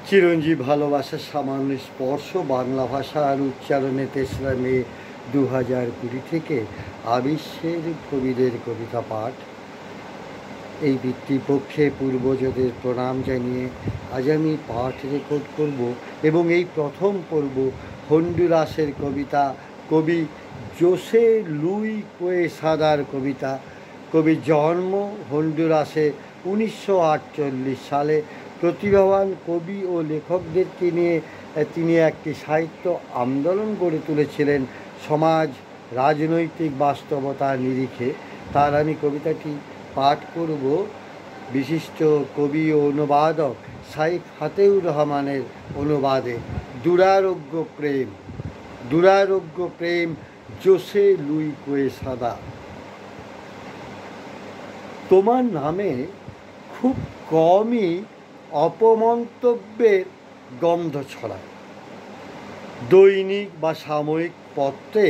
চিরঞ্জীব ভালোবাসার সামান্য স্পর্শ বাংলা ভাষার উচ্চারণে ৩রা মে ২০২০ থেকে আবিশ্বের কবিদের কবিতা পাঠ। এই পিতৃপক্ষে পূর্বজদের প্রণাম জানিয়ে আজ আমি পাঠ রেকর্ড করব এবং এই প্রথম পড়ব হন্ডুরাসের কবিতা, কবি জোসে লুই কোয়েসাদার কবিতা। কবির জন্ম হন্ডুরাসে ১৯৪৮ সালে। প্রতিভাবান কবি ও লেখকদেরকে নিয়ে তিনি একটি সাহিত্য আন্দোলন গড়ে তুলেছিলেন সমাজ রাজনৈতিক বাস্তবতার নিরিখে। তার আমি কবিতাটি পাঠ করব বিশিষ্ট কবি ও অনুবাদক সাইফ ফাতেউর রহমানের অনুবাদে। দুরারোগ্য প্রেম, দুরারোগ্য প্রেম, জোসে লুই কোয়েসাদা। তোমার নামে খুব কমই অপমন্তব্যের গন্ধ ছড়ায়। দৈনিক বা সাময়িক পত্রে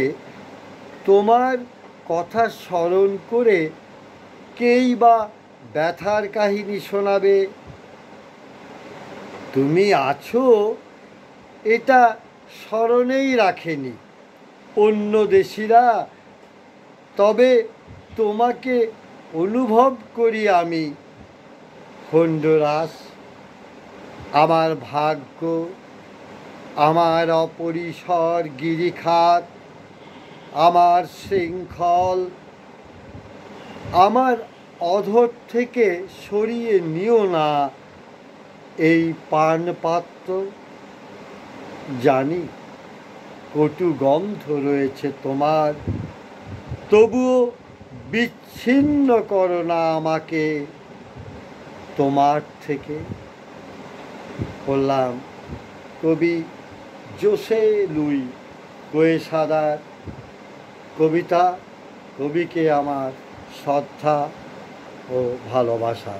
তোমার কথা স্মরণ করে কেই বা ব্যথার কাহিনী শোনাবে। তুমি আছো এটা স্মরণেই রাখেনি অন্য দেশিরা, তবে তোমাকে অনুভব করি আমি। হন্ডুরাস আমার ভাগ্য, আমার অপরিসর গিরিখাত, আমার শৃঙ্খল। আমার অধর থেকে সরিয়ে নিও না এই পানপাত্র। জানি কটু গন্ধ রয়েছে তোমার, তবুও বিচ্ছিন্ন করো না আমাকে তোমার থেকে। বললাম কবি জোসে লুই কোয়েসাদার কবিতা। কবিকে আমার শ্রদ্ধা ও ভালোবাসা।